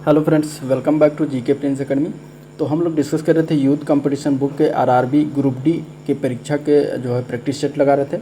Hello friends, welcome back to GK Prince Academy. तो हम लोग डिस्कस कर रहे थे यूथ कंपटीशन बुक के आरआरबी ग्रुप डी के परीक्षा के जो है प्रैक्टिस सेट लगा रहे थे।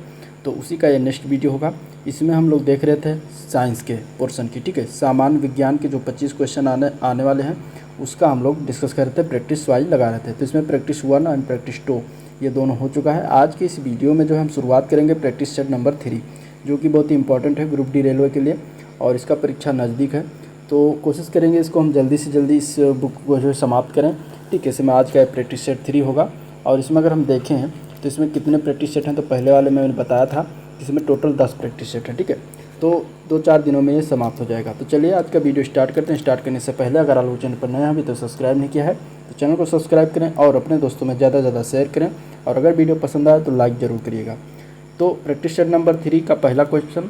तो उसी का ये नेक्स्ट वीडियो होगा। इसमें हम लोग देख रहे थे साइंस के पोर्शन की, ठीक है। सामान्य विज्ञान के जो 25 क्वेश्चन आने वाले हैं उसका हम लोग डिस्कस कर रहे थे, प्रैक्टिस वाइज लगा रहे थे। तो इसमें प्रैक्टिस 1 एंड प्रैक्टिस 2 ये दोनों हो चुका है। आज के इस वीडियो में जो हम शुरुआत करेंगे प्रैक्टिस सेट नंबर 3, जो कि बहुत ही इंपॉर्टेंट है ग्रुप डी रेलवे के लिए और इसका परीक्षा नज़दीक है। तो कोशिश करेंगे इसको हम जल्दी से जल्दी इस बुक को जो है समाप्त करें, ठीक है। इसमें आज का प्रैक्टिस सेट 3 होगा और इसमें अगर हम देखें तो इसमें कितने प्रैक्टिस सेट हैं, तो पहले वाले में मैंने बताया था इसमें टोटल 10 प्रैक्टिस सेट है, ठीक है। तो 2-4 दिनों में ये समाप्त हो जाएगा। तो चलिए आज का वीडियो स्टार्ट करते हैं। स्टार्ट करने से पहले अगर आप चैनल पर नए हैं अभी तो सब्सक्राइब नहीं किया है तो चैनल को सब्सक्राइब करें और अपने दोस्तों में ज़्यादा से ज़्यादा शेयर करें और अगर वीडियो पसंद आए तो लाइक ज़रूर करिएगा। तो प्रैक्टिस सेट नंबर 3 का पहला क्वेश्चन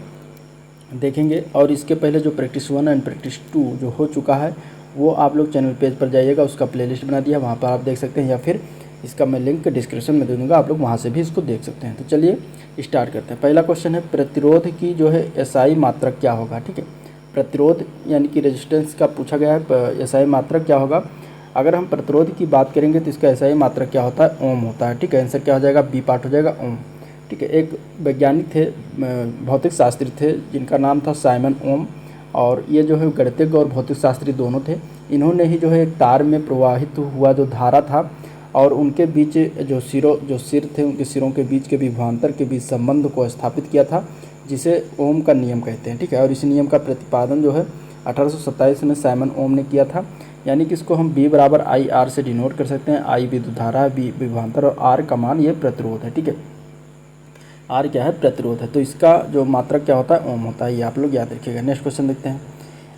देखेंगे और इसके पहले जो प्रैक्टिस 1 एंड प्रैक्टिस 2 जो हो चुका है वो आप लोग चैनल पेज पर जाइएगा, उसका प्लेलिस्ट बना दिया, वहाँ पर आप देख सकते हैं, या फिर इसका मैं लिंक डिस्क्रिप्शन में दे दूँगा, आप लोग वहाँ से भी इसको देख सकते हैं। तो चलिए स्टार्ट करते हैं। पहला क्वेश्चन है प्रतिरोध की जो है एसआई मात्रक क्या होगा, ठीक है। प्रतिरोध यानी कि रेजिस्टेंस का पूछा गया है, एसआई मात्रक क्या होगा। अगर हम प्रतिरोध की बात करेंगे तो इसका एसआई मात्रक क्या होता है, ओम होता है, ठीक है। आंसर क्या हो जाएगा, बी पार्ट हो जाएगा, ओम, ठीक है। एक वैज्ञानिक थे, भौतिक शास्त्री थे, जिनका नाम था साइमन ओम, और ये जो है गणितज्ञ और भौतिक शास्त्री दोनों थे। इन्होंने ही जो है एक तार में प्रवाहित हुआ जो धारा था और उनके बीच जो सिर थे, उनके सिरों के बीच के विभवांतर के बीच संबंध को स्थापित किया था, जिसे ओम का नियम कहते हैं, ठीक है। और इस नियम का प्रतिपादन जो है 1827 में साइमन ओम ने किया था। यानी कि इसको हम B बराबर आई आर से डिनोट कर सकते हैं। आई विद्युत धारा है, B विभवांतर और R का मान ये प्रतिरोध है, ठीक है। आर क्या है, प्रतिरोध है। तो इसका जो मात्रक क्या होता है, ओम होता है, ये आप लोग याद रखिएगा। नेक्स्ट क्वेश्चन देखते हैं।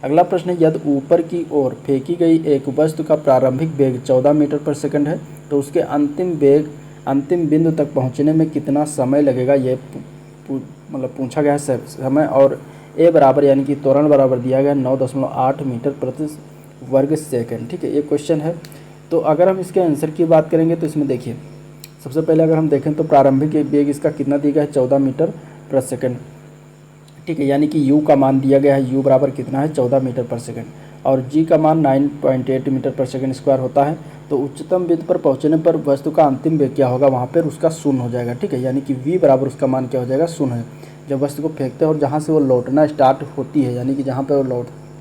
अगला प्रश्न है, यदि ऊपर की ओर फेंकी गई एक वस्तु का प्रारंभिक वेग 14 मीटर पर सेकंड है तो उसके अंतिम बिंदु तक पहुंचने में कितना समय लगेगा, ये मतलब पूछा गया है समय। और ए बराबर यानी कि त्वरण बराबर दिया गया 9.8 मीटर प्रति वर्ग सेकंड, ठीक है। ये क्वेश्चन है। तो अगर हम इसके आंसर की बात करेंगे तो इसमें देखिए, सबसे पहले अगर हम देखें तो प्रारंभिक वेग इसका कितना दिया गया है, 14 मीटर प्रति सेकंड, ठीक है। यानी कि u का मान दिया गया है, u बराबर कितना है, 14 मीटर पर सेकंड, और g का मान 9.8 मीटर पर सेकंड स्क्वायर होता है। तो उच्चतम बिंदु पर पहुंचने पर वस्तु का अंतिम वेग क्या होगा, वहाँ पर उसका शून्य हो जाएगा, ठीक है। यानी कि v बराबर उसका मान क्या हो जाएगा, शून्य है। जब वस्तु को फेंकते हैं और जहाँ से वो लौटना स्टार्ट होती है, यानी कि जहाँ पर वो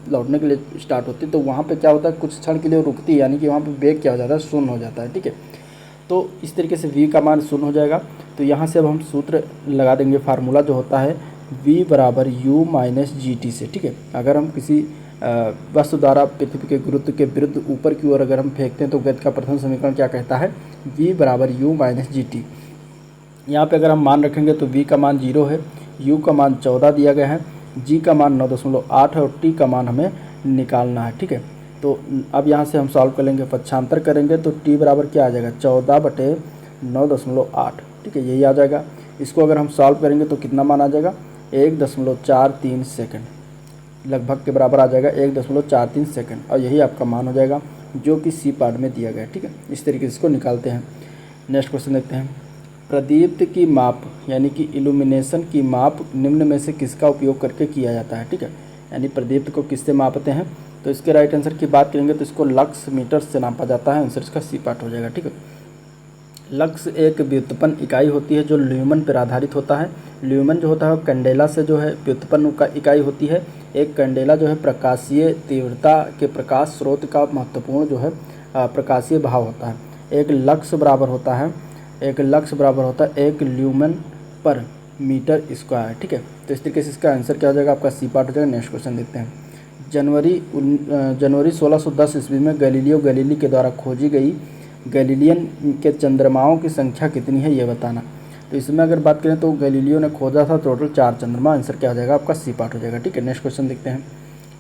लौटने के लिए स्टार्ट होती है, तो वहाँ पर क्या होता है, कुछ क्षण के लिए रुकती है, यानी कि वहाँ पर वेग क्या हो जाता है, शून्य हो जाता है, ठीक है। तो इस तरीके से v का मान शून्य हो जाएगा। तो यहाँ से अब हम सूत्र लगा देंगे, फार्मूला जो होता है v बराबर u माइनस जी टी से, ठीक है। अगर हम किसी वस्तु द्वारा पृथ्वी के गुरुत्व के विरुद्ध ऊपर की ओर अगर हम फेंकते हैं तो गति का प्रथम समीकरण क्या कहता है, v बराबर u माइनस जी टी। यहाँ पर अगर हम मान रखेंगे तो v का मान 0 है, u का मान 14 दिया गया है, g का मान 9.8 है और t का मान हमें निकालना है, ठीक है। तो अब यहाँ से हम सॉल्व कर लेंगे, पक्षांतर करेंगे तो t बराबर क्या आ जाएगा, 14/9.8, ठीक है, यही आ जाएगा। इसको अगर हम सॉल्व करेंगे तो कितना मान आ जाएगा, 1.43 सेकंड लगभग के बराबर आ जाएगा, 1.43 सेकंड, और यही आपका मान हो जाएगा जो कि सी पार्ट में दिया गया है, ठीक है। इस तरीके से इसको निकालते हैं। नेक्स्ट क्वेश्चन देखते हैं। प्रदीप्त की माप यानी कि इल्यूमिनेशन की माप निम्न में से किसका उपयोग करके किया जाता है, ठीक है। यानी प्रदीप्त को किससे मापते हैं, तो इसके राइट आंसर की बात करेंगे तो इसको लक्स मीटर से नापा जाता है। आंसर इसका सी पार्ट हो जाएगा, ठीक है। लक्स एक व्युत्पन्न इकाई होती है जो ल्यूमन पर आधारित होता है। ल्यूमन जो होता है वो कैंडेला से जो है व्युत्पन्न का इकाई होती है। एक कैंडेला जो है प्रकाशीय तीव्रता के प्रकाश स्रोत का महत्वपूर्ण जो है प्रकाशीय भाव होता है। एक लक्स बराबर होता है 1 ल्यूमन पर मीटर स्क्वायर, ठीक है। तो इस तरीके से इसका आंसर क्या हो जाएगा, आपका सी पार्ट हो जाएगा। नेक्स्ट क्वेश्चन देखते हैं। जनवरी 1610 ईस्वी में गैलीलियो गैलीली के द्वारा खोजी गई गैलीलियन के चंद्रमाओं की संख्या कितनी है, ये बताना। तो इसमें अगर बात करें तो गैलीलियो ने खोजा था टोटल 4 चंद्रमा। आंसर क्या हो जाएगा, आपका सी पार्ट हो जाएगा, ठीक है। नेक्स्ट क्वेश्चन देखते हैं।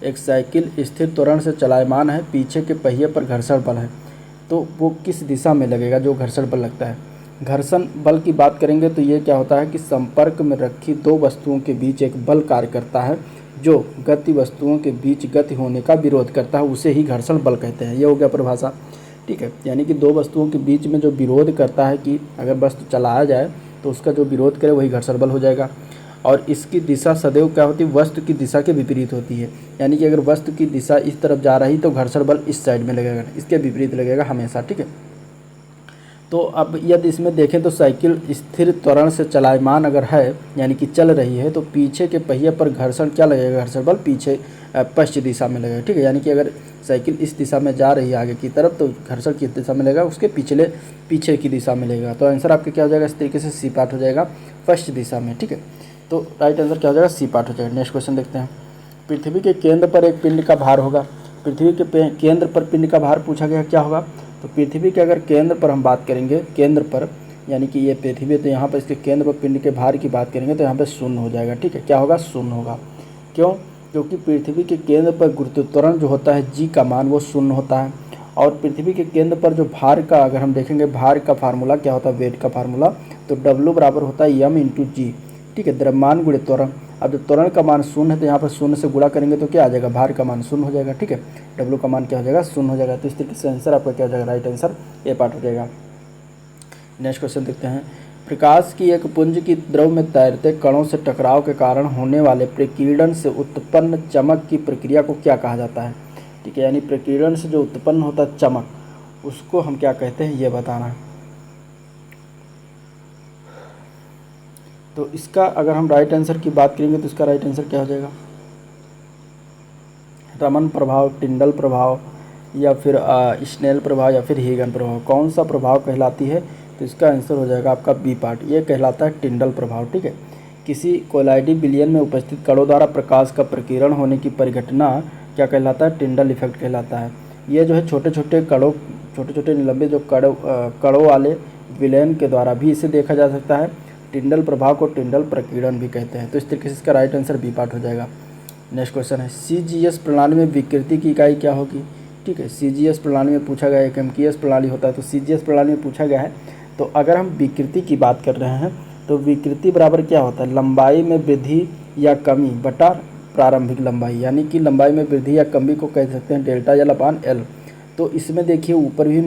एक साइकिल स्थिर त्वरण से चलायमान है, पीछे के पहिए पर घर्षण बल है, तो वो किस दिशा में लगेगा जो घर्षण बल लगता है। घर्षण बल की बात करेंगे तो ये क्या होता है कि संपर्क में रखी दो वस्तुओं के बीच एक बल कार्य करता है जो गति वस्तुओं के बीच गति होने का विरोध करता है, उसे ही घर्षण बल कहते हैं। ये हो गया परिभाषा, ठीक है। यानी कि दो वस्तुओं के बीच में जो विरोध करता है कि अगर वस्तु चलाया जाए तो उसका जो विरोध करे वही घर्षण बल हो जाएगा। और इसकी दिशा सदैव क्या होती है, वस्तु की दिशा के विपरीत होती है। यानी कि अगर वस्तु की दिशा इस तरफ जा रही तो घर्षण बल इस साइड में लगेगा, इसके विपरीत लगेगा हमेशा, ठीक है। तो अब यदि इसमें देखें तो साइकिल स्थिर त्वरण से चलायमान अगर है, यानी कि चल रही है, तो पीछे के पहिए पर घर्षण क्या लगेगा, घर्षण बल पीछे पश्चिम दिशा में लगेगा, ठीक है। यानी कि अगर साइकिल इस दिशा में जा रही है आगे की तरफ, तो घर्षण किस दिशा में लगेगा, उसके पीछे की दिशा में लगेगा। तो आंसर आपका क्या हो जाएगा, इस तरीके से सी पार्ट हो जाएगा, फर्स्ट दिशा में, ठीक है। तो राइट आंसर क्या हो जाएगा, सी पार्ट हो जाएगा। नेक्स्ट क्वेश्चन देखते हैं। पृथ्वी के केंद्र पर एक पिंड का भार होगा। पृथ्वी के केंद्र पर पिंड का भार पूछा गया, क्या होगा। तो पृथ्वी के अगर केंद्र पर हम बात करेंगे, केंद्र पर यानी कि ये पृथ्वी, तो यहाँ पर इसके केंद्र पर पिंड के भार की बात करेंगे तो यहाँ पे शून्य हो जाएगा, ठीक है। क्या होगा, शून्य होगा। क्यों, क्योंकि पृथ्वी के केंद्र पर गुरुत्वाकर्षण जो होता है जी का मान वो शून्य होता है। और पृथ्वी के केंद्र पर जो भार का, अगर हम देखेंगे भार का फार्मूला क्या होता है, वेट का फार्मूला, तो W बराबर होता है m इंटू जी, ठीक है, द्रव्यमान गुणित त्वरण। अब जब त्वरण का मान शून्य है तो यहाँ पर शून्य से गुणा करेंगे तो क्या आ जाएगा, भार का मान शून्य हो जाएगा, ठीक है। W का मान क्या हो जाएगा, शून्य हो जाएगा। तो इस तरीके से आंसर आपका क्या हो जाएगा, राइट आंसर ए पार्ट हो जाएगा। नेक्स्ट क्वेश्चन देखते हैं। प्रकाश की एक पुंज की द्रव में तैरते कणों से टकराव के कारण होने वाले प्रकीर्णन से उत्पन्न चमक की प्रक्रिया को क्या कहा जाता है, ठीक है। यानी प्रकीर्णन से जो उत्पन्न होता है चमक, उसको हम क्या कहते हैं, ये बताना है। तो इसका अगर हम राइट आंसर की बात करेंगे तो इसका राइट आंसर क्या हो जाएगा, रमन प्रभाव, टिंडल प्रभाव, या फिर स्नेल प्रभाव, या फिर हीगन प्रभाव। कौन सा प्रभाव कहलाती है, तो इसका आंसर हो जाएगा आपका बी पार्ट, ये कहलाता है टिंडल प्रभाव, ठीक है। किसी कोलाइडी विलयन में उपस्थित कणों द्वारा प्रकाश का प्रकीर्णन होने की परिघटना क्या कहलाता है, टिंडल इफेक्ट कहलाता है। ये जो है छोटे छोटे कणों, छोटे छोटे निलंबे जो कणों वाले विलयन के द्वारा भी इसे देखा जा सकता है। टिंडल प्रभाव को टिंडल प्रकीर्णन भी कहते हैं। तो इस तरीके से इसका राइट आंसर बी पार्ट हो जाएगा। नेक्स्ट क्वेश्चन है, CGS प्रणाली में विकृति की इकाई क्या होगी, ठीक है। CGS प्रणाली में पूछा गया है, एक MKS प्रणाली होता है, तो CGS प्रणाली में पूछा गया है। तो अगर हम विकृति की बात कर रहे हैं तो विकृति बराबर क्या होता है, लंबाई में वृद्धि या कमी बटा प्रारंभिक लंबाई, यानी कि लंबाई में वृद्धि या कमी को कह सकते हैं डेल्टा एल अपान एल। तो इसमें देखिए ऊपर भी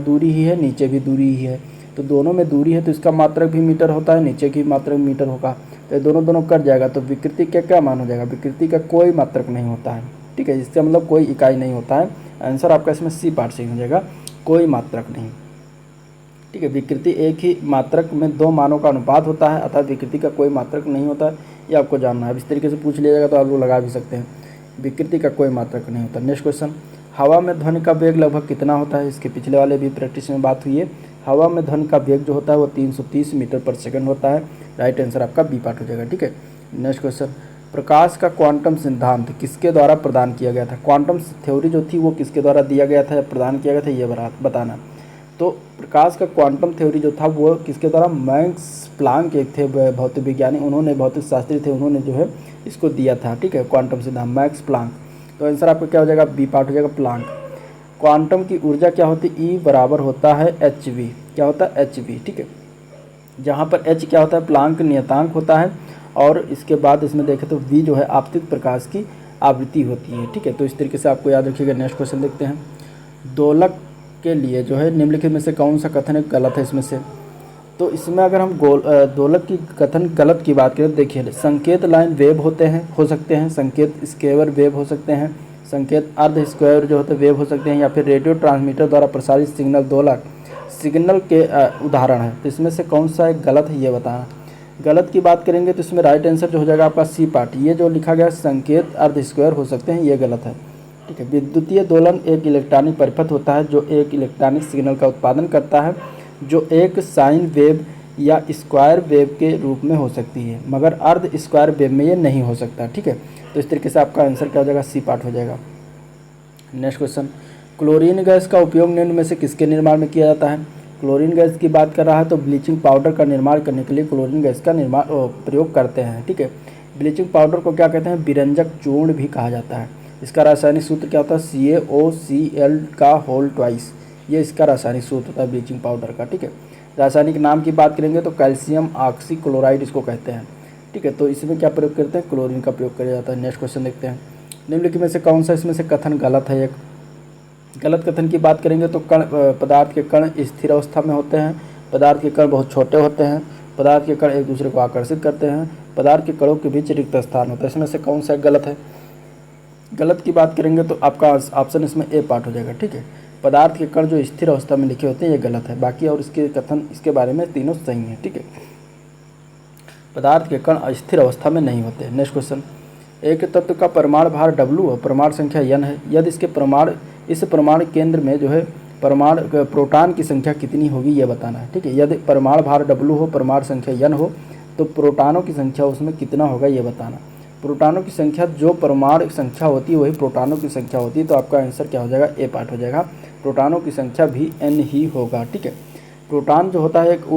दूरी ही है, नीचे भी दूरी ही है, तो दोनों में दूरी है तो इसका मात्रक भी मीटर होता है, नीचे की मात्रक मीटर होगा, तो ये दोनों कट जाएगा। तो विकृति का क्या मान हो जाएगा, विकृति का कोई मात्रक नहीं होता है, ठीक है। इसका मतलब कोई इकाई नहीं होता है। आंसर आपका इसमें सी पार्ट से हो जाएगा, कोई मात्रक नहीं, ठीक है। विकृति एक ही मात्रक में दो मानों का अनुपात होता है, अर्थात विकृति का कोई मात्रक नहीं होता है, ये आपको जानना है। इस तरीके से पूछ लिया जाएगा तो आप लोग लगा भी सकते हैं, विकृति का कोई मात्रक नहीं होता। नेक्स्ट क्वेश्चन, हवा में ध्वनि का वेग लगभग कितना होता है, इसके पिछले वाले भी प्रैक्टिस में बात हुई है। हवा में ध्वनि का वेग जो होता है वो 330 मीटर पर सेकंड होता है। राइट आंसर आपका बी पार्ट हो जाएगा, ठीक है। नेक्स्ट क्वेश्चन, प्रकाश का क्वांटम सिद्धांत किसके द्वारा प्रदान किया गया था, क्वांटम थ्योरी जो थी वो किसके द्वारा दिया गया था या प्रदान किया गया था, ये बताना। तो प्रकाश का क्वांटम थ्योरी जो था वो किसके द्वारा, मैक्स प्लांक एक थे भौतिक विज्ञानी, उन्होंने भौतिक शास्त्री थे, उन्होंने जो है इसको दिया था, ठीक है, क्वांटम सिद्धांत, मैक्स प्लांक। तो आंसर आपका क्या हो जाएगा, बी पार्ट हो जाएगा, प्लांक। क्वांटम की ऊर्जा क्या होती है, E बराबर होता है hv, क्या होता है hv, ठीक है। जहाँ पर h क्या होता है, प्लांक नियतांक होता है, और इसके बाद इसमें देखें तो v जो है आपतित प्रकाश की आवृत्ति होती है, ठीक है। तो इस तरीके से आपको याद रखिएगा। नेक्स्ट क्वेश्चन देखते हैं, दोलक के लिए जो है निम्नलिखित में से कौन सा कथन गलत है इसमें से। तो इसमें अगर हम दोलक की कथन गलत की बात करें, देखिए संकेत लाइन वेव होते हैं, हो सकते हैं, संकेत स्क्वायर वेव हो सकते हैं, संकेत अर्ध स्क्वायर जो होते हैं वेव हो सकते हैं, या फिर रेडियो ट्रांसमीटर द्वारा प्रसारित सिग्नल दोलक सिग्नल के उदाहरण है। तो इसमें से कौन सा एक गलत है ये बताना। गलत की बात करेंगे तो इसमें राइट आंसर जो हो जाएगा आपका सी पार्ट, ये जो लिखा गया संकेत अर्ध स्क्वायर हो सकते हैं, ये गलत है, ठीक है। विद्युतीय दोलन एक इलेक्ट्रॉनिक परिपथ होता है जो एक इलेक्ट्रॉनिक सिग्नल का उत्पादन करता है, जो एक साइन वेव या स्क्वायर वेव के रूप में हो सकती है, मगर अर्ध स्क्वायर वेव में ये नहीं हो सकता, ठीक है। तो इस तरीके से आपका आंसर क्या हो जाएगा, सी पार्ट हो जाएगा। नेक्स्ट क्वेश्चन, क्लोरीन गैस का उपयोग निम्न में से किसके निर्माण में किया जाता है। क्लोरीन गैस की बात कर रहा है तो ब्लीचिंग पाउडर का निर्माण करने के लिए क्लोरीन गैस का प्रयोग करते हैं, ठीक है। ब्लीचिंग पाउडर को क्या कहते हैं, विरंजक चूर्ण भी कहा जाता है। इसका रासायनिक सूत्र क्या होता है, CaOCl का होल ट्वाइस, ये इसका रासायनिक सूत्र होता है ब्लीचिंग पाउडर का, ठीक है। रासायनिक नाम की बात करेंगे तो कैल्शियम ऑक्सीक्लोराइड इसको कहते हैं, ठीक है। तो इसमें क्या प्रयोग करते हैं, क्लोरीन का प्रयोग किया जाता है। नेक्स्ट क्वेश्चन देखते हैं, निम्नलिखित में से कौन सा इसमें से कथन गलत है। एक गलत कथन की बात करेंगे तो कण पदार्थ के कण स्थिर अवस्था में होते हैं, पदार्थ के कण बहुत छोटे होते हैं, पदार्थ के कण एक दूसरे को आकर्षित करते हैं, पदार्थ के कणों के बीच रिक्त स्थान होता है। इसमें से कौन सा गलत है? गलत की बात करेंगे तो आपका ऑप्शन इसमें ए पार्ट हो जाएगा, ठीक है। पदार्थ के कण जो स्थिर अवस्था में लिखे होते हैं ये गलत है, बाकी और इसके कथन इसके बारे में तीनों सही हैं, ठीक है। पदार्थ के कण अस्थिर अवस्था में नहीं होते। नेक्स्ट क्वेश्चन, एक तत्व का परमाणु भार W और परमाणु संख्या n है, यदि इस परमाणु केंद्र में जो है प्रोटॉन की संख्या कितनी होगी ये बताना है, ठीक है। यदि परमाणु भार W हो, परमाणु संख्या n हो, तो प्रोटॉनों की संख्या उसमें कितना होगा ये बताना। प्रोटॉनों की संख्या जो परमाणु संख्या होती है वही प्रोटॉनों की संख्या होती है, तो आपका आंसर क्या हो जाएगा? ए पार्ट हो जाएगा। प्रोटॉनों की संख्या भी n ही होगा, ठीक है। प्रोटॉन जो होता है एक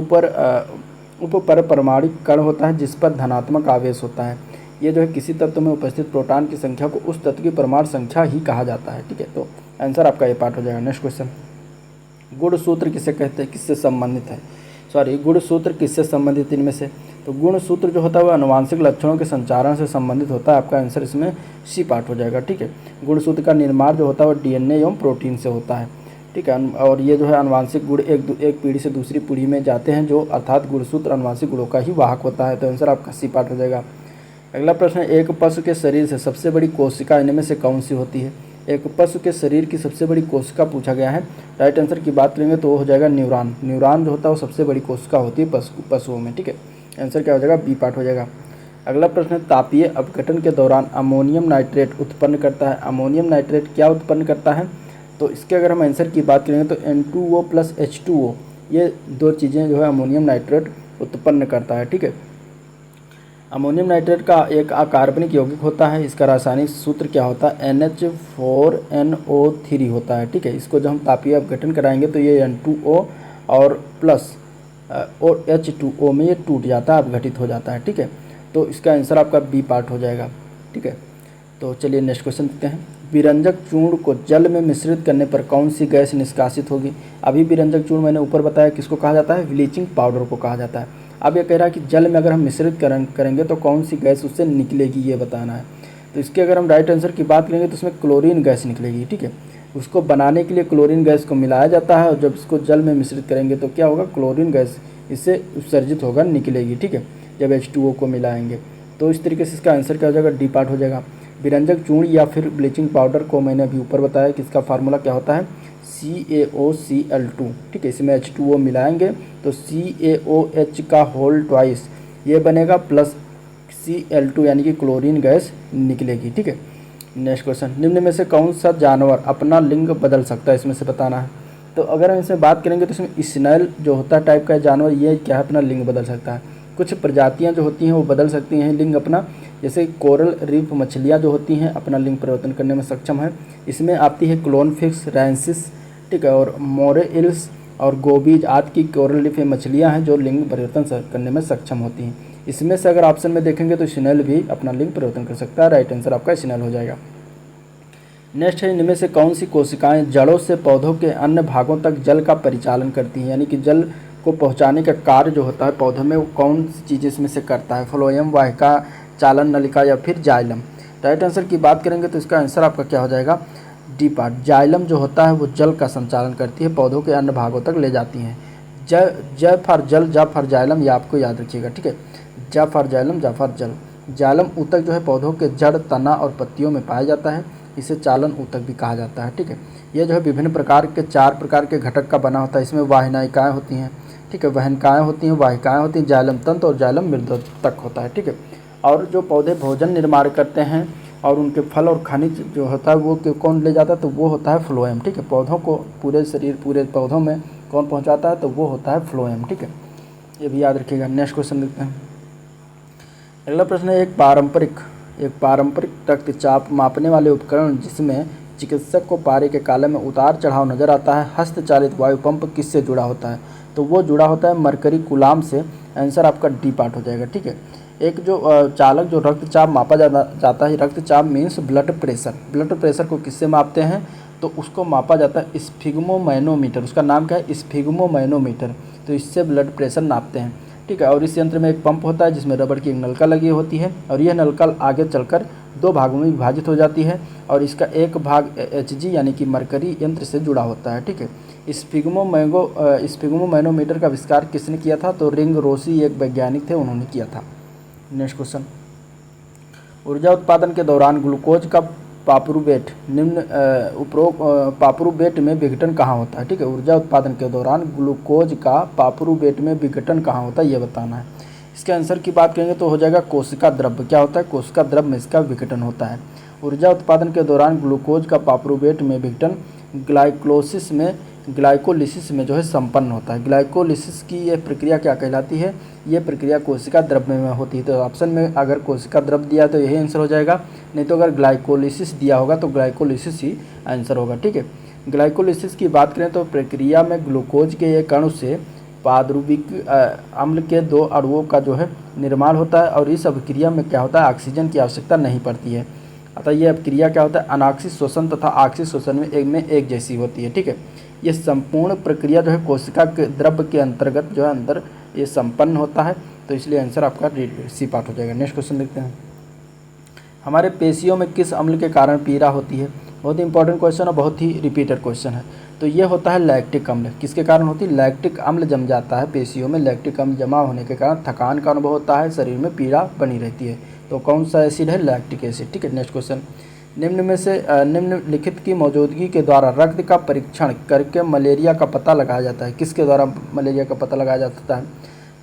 ऊपर परमाणु कण होता है जिस पर धनात्मक आवेश होता है। ये जो है किसी तत्व में उपस्थित प्रोटॉन की संख्या को उस तत्व की परमाणु संख्या ही कहा जाता है, ठीक है। तो आंसर आपका ए पार्ट हो जाएगा। नेक्स्ट क्वेश्चन, गुणसूत्र किसे कहते हैं, किससे संबंधित है? गुणसूत्र किससे संबंधित इनमें से? तो गुणसूत्र जो होता है वह आनुवांशिक लक्षणों के संचारण से संबंधित होता है। आपका आंसर इसमें सी पार्ट हो जाएगा, ठीक है। गुणसूत्र का निर्माण जो होता है वह DNA एवं प्रोटीन से होता है, ठीक है। और ये जो है आनुवांशिक गुण एक पीढ़ी से दूसरी पीढ़ी में जाते हैं, जो अर्थात गुणसूत्र आनुवांशिक गुणों का ही वाहक होता है। तो आंसर आपका सी पार्ट हो जाएगा। अगला प्रश्न है, एक पशु के शरीर से सबसे बड़ी कोशिका इनमें से कौन सी होती है? एक पशु के शरीर की सबसे बड़ी कोशिका पूछा गया है। राइट आंसर की बात करेंगे तो वो हो जाएगा न्यूरॉन। न्यूरॉन जो होता है वो सबसे बड़ी कोशिका होती है पशुओं में, ठीक है। आंसर क्या हो जाएगा? बी पार्ट हो जाएगा। अगला प्रश्न है, तापीय अपघटन के दौरान अमोनियम नाइट्रेट उत्पन्न करता है। अमोनियम नाइट्रेट क्या उत्पन्न करता है? तो इसके अगर हम आंसर की बात करेंगे तो N2O + H2O, ये दो चीज़ें जो है अमोनियम नाइट्रेट उत्पन्न करता है, ठीक है। अमोनियम नाइट्रेट का एक अकार्बनिक यौगिक होता है। इसका रासायनिक सूत्र क्या होता है? NH4NO3 होता है, ठीक है। इसको जब हम तापीय अपघटन कराएंगे तो ये N2O और प्लस और H2O में ये टूट जाता है, अपघटित हो जाता है, ठीक है। तो इसका आंसर आपका बी पार्ट हो जाएगा, ठीक है। तो चलिए नेक्स्ट क्वेश्चन देखते हैं। विरंजक चूर्ण को जल में मिश्रित करने पर कौन सी गैस निष्कासित होगी? अभी विरंजक चूर्ण मैंने ऊपर बताया किसको कहा जाता है? ब्लीचिंग पाउडर को कहा जाता है। अब ये कह रहा है कि जल में अगर हम मिश्रित करेंगे तो कौन सी गैस उससे निकलेगी ये बताना है। तो इसके अगर हम राइट आंसर की बात करेंगे तो इसमें क्लोरीन गैस निकलेगी, ठीक है। उसको बनाने के लिए क्लोरीन गैस को मिलाया जाता है और जब इसको जल में मिश्रित करेंगे तो क्या होगा? क्लोरीन गैस इससे उत्सर्जित होगा, निकलेगी, ठीक है, जब H2O को मिलाएंगे। तो इस तरीके से इसका आंसर क्या हो जाएगा? डी पार्ट हो जाएगा। विरंजक चूर्ण या फिर ब्लीचिंग पाउडर को मैंने अभी ऊपर बताया कि इसका फार्मूला क्या होता है? CaOCl2, ठीक है। इसमें H2O मिलाएंगे तो CaOH का होल ट्वाइस ये बनेगा प्लस Cl2 यानी कि क्लोरीन गैस निकलेगी, ठीक है। नेक्स्ट क्वेश्चन, निम्न में से कौन सा जानवर अपना लिंग बदल सकता है? इसमें से बताना है। तो अगर हम इसमें बात करेंगे तो इसमें स्नेल जो होता है टाइप का जानवर, ये क्या है? अपना लिंग बदल सकता है। कुछ प्रजातियां जो होती हैं वो बदल सकती हैं लिंग अपना, जैसे कोरल रीफ मछलियां जो होती हैं अपना लिंग परिवर्तन करने में सक्षम है। इसमें आती है क्लोनफिश, रैंसिस, ठीक है, और मोरेइल्स और गोबीज आदि की कोरल रीफ मछलियां हैं जो लिंग परिवर्तन करने में सक्षम होती हैं। इसमें से अगर ऑप्शन में देखेंगे तो स्नेल भी अपना लिंग परिवर्तन कर सकता है। राइट आंसर आपका स्नेल हो जाएगा। नेक्स्ट है, इनमें से कौन सी कोशिकाएं जड़ों से पौधों के अन्य भागों तक जल का परिचालन करती हैं? यानी कि जल को पहुंचाने का कार्य जो होता है पौधों में वो कौन सी चीज़ इसमें से करता है? फ्लोएम, वाहिका, चालन नलिका या फिर जाइलम। राइट आंसर की बात करेंगे तो इसका आंसर आपका क्या हो जाएगा? D part. जाइलम जो होता है वो जल का संचालन करती है, पौधों के अन्य भागों तक ले जाती हैं। ज फॉर जल, जा फॉर जाइलम, ये आपको याद रखिएगा, ठीक है। जा फॉर जाइलम, जा फॉर जल। जाइलम ऊतक जो है पौधों के जड़, तना और पत्तियों में पाया जाता है, इसे चालन ऊतक भी कहा जाता है, ठीक है। ये जो है विभिन्न प्रकार के 4 प्रकार के घटक का बना होता है। इसमें वाहिकाएँ होती हैं, ठीक है, वहनकाएँ होती हैं, वाहिकाएँ होती हैं, जाइलम तंत्र और जाइलम मृदुतक होता है, ठीक है। और जो पौधे भोजन निर्माण करते हैं और उनके फल और खनिज जो होता है वो कौन ले जाता है? तो वो होता है फ्लोएम, ठीक है। पौधों को पूरे शरीर, पूरे पौधों में कौन पहुंचाता है? तो वो होता है फ्लोएम, ठीक है। ये भी याद रखिएगा। नेक्स्ट क्वेश्चन देखते हैं। अगला प्रश्न है, एक पारंपरिक रक्तचाप मापने वाले उपकरण जिसमें चिकित्सक को पारे के काले में उतार चढ़ाव नजर आता है, हस्तचालित वायु पंप किससे जुड़ा होता है? तो वो जुड़ा होता है मरकरी कूलाम से। आंसर आपका डी पार्ट हो जाएगा, ठीक है। एक जो चालक जो रक्तचाप मापा जाता है, रक्तचाप means blood pressure. Blood pressure को किससे मापते हैं? तो उसको मापा जाता है स्फिग्मोमैनोमीटर। उसका नाम क्या है? स्फिग्मोमैनोमीटर। तो इससे ब्लड प्रेशर नापते हैं। ठीक है। और इस यंत्र में एक पंप होता है जिसमें रबड़ की एक नलका लगी होती है और यह नलका आगे चलकर 2 भागों में विभाजित हो जाती है और इसका एक भाग HG यानी कि मरकरी यंत्र से जुड़ा होता है, ठीक है। स्फिग्मोमैनोमीटर का आविष्कार किसने किया था? तो रिंग रोसी एक वैज्ञानिक थे, उन्होंने किया था। नेक्स्ट क्वेश्चन, ऊर्जा उत्पादन के दौरान ग्लूकोज का पापरूबेट पापरूबेट में विघटन कहाँ होता है? ठीक है, ऊर्जा उत्पादन के दौरान ग्लूकोज का पापरूबेट में विघटन कहाँ होता है ये बताना है। इसके आंसर की बात करेंगे तो हो जाएगा कोशिका द्रव्य। क्या होता है? कोशिका द्रव्य में इसका विघटन होता है। ऊर्जा उत्पादन के दौरान ग्लूकोज का पापरूबेट में विघटन ग्लाइकोलिसिस में जो है संपन्न होता है। ग्लाइकोलिसिस की यह प्रक्रिया क्या कहलाती है? ये प्रक्रिया कोशिका द्रव्य में होती है। तो ऑप्शन में अगर कोशिका द्रव्य दिया तो यही आंसर हो जाएगा, नहीं तो अगर ग्लाइकोलिसिस दिया होगा तो ग्लाइकोलिसिस ही आंसर होगा, ठीक है। ग्लाइकोलिसिस की बात करें तो प्रक्रिया में ग्लूकोज के एक अणु से पादरुविक अम्ल के 2 अणुओं का जो है निर्माण होता है और इस अभिक्रिया में क्या होता है? ऑक्सीजन की आवश्यकता नहीं पड़ती है। अतः यह अभिक्रिया क्या होता है? अनाक्सिक शोषण तथा आक्सिक शोषण में एक जैसी होती है, ठीक है। ये संपूर्ण प्रक्रिया जो है कोशिका के द्रव्य के अंतर्गत जो है अंदर ये संपन्न होता है, तो इसलिए आंसर आपका सी पार्ट हो जाएगा। नेक्स्ट क्वेश्चन देखते हैं, हमारे पेशियों में किस अम्ल के कारण पीड़ा होती है? बहुत ही इंपॉर्टेंट क्वेश्चन और बहुत ही रिपीटेड क्वेश्चन है। तो ये होता है लैक्टिक अम्ल। किसके कारण होती है? लैक्टिक अम्ल जम जाता है पेशियों में। लैक्टिक अम्ल जमा होने के कारण थकान का अनुभव होता है, शरीर में पीड़ा बनी रहती है। तो कौन सा एसिड है? लैक्टिक एसिड, ठीक है। नेक्स्ट क्वेश्चन, निम्नलिखित की मौजूदगी के द्वारा रक्त का परीक्षण करके मलेरिया का पता लगाया जाता है। किसके द्वारा मलेरिया का पता लगाया जाता है?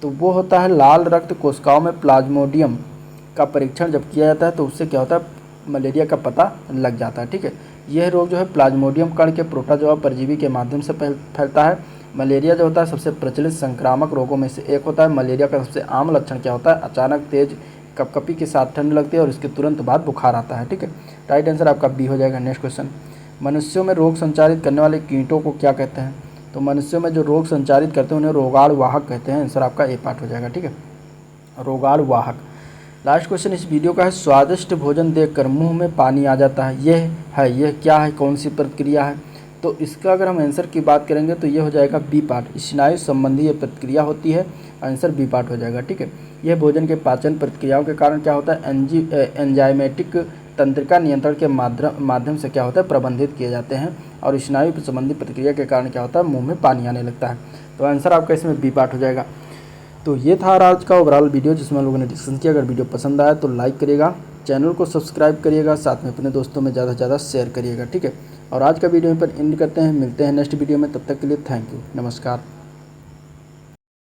तो वो होता है लाल रक्त कोशिकाओं में प्लाज्मोडियम का परीक्षण जब किया जाता है तो उससे क्या होता है? मलेरिया का पता लग जाता है, ठीक है। यह रोग जो है प्लाज्मोडियम कण के प्रोटोजोआ परजीवी के माध्यम से फैलता है। मलेरिया जो होता है सबसे प्रचलित संक्रामक रोगों में से एक होता है। मलेरिया का सबसे आम लक्षण क्या होता है? अचानक तेज कपकपी के साथ ठंड लगती है और इसके तुरंत बाद बुखार आता है, ठीक है। राइट आंसर आपका बी हो जाएगा। नेक्स्ट क्वेश्चन, मनुष्यों में रोग संचारित करने वाले कीटों को क्या कहते हैं? तो मनुष्यों में जो रोग संचारित करते हैं उन्हें रोगाणु वाहक कहते हैं। आंसर आपका ए पार्ट हो जाएगा, ठीक है, रोगाणु वाहक। लास्ट क्वेश्चन इस वीडियो का है, स्वादिष्ट भोजन देखकर मुंह में पानी आ जाता है, यह क्या है? कौन सी प्रक्रिया है? तो इसका अगर हम आंसर की बात करेंगे तो ये हो जाएगा बी पार्ट, स्नायु संबंधी ये प्रक्रिया होती है। आंसर बी पार्ट हो जाएगा, ठीक है। यह भोजन के पाचन प्रक्रियाओं के कारण क्या होता है? एंजाइमेटिक तंत्रिका नियंत्रण के माध्यम से क्या होता है? प्रबंधित किए जाते हैं और स्नायु संबंधी प्रक्रिया के कारण क्या होता है? मुंह में पानी आने लगता है। तो आंसर आपका इसमें बी पार्ट हो जाएगा। तो ये था आज का ओवरऑल वीडियो जिसमें हम लोगों ने डिस्कशन किया। अगर वीडियो पसंद आया तो लाइक करिएगा, चैनल को सब्सक्राइब करिएगा, साथ में अपने दोस्तों में ज़्यादा से ज़्यादा शेयर करिएगा, ठीक है। और आज का वीडियो यहाँ पर एंड करते हैं, मिलते हैं नेक्स्ट वीडियो में, तब तक के लिए थैंक यू, नमस्कार।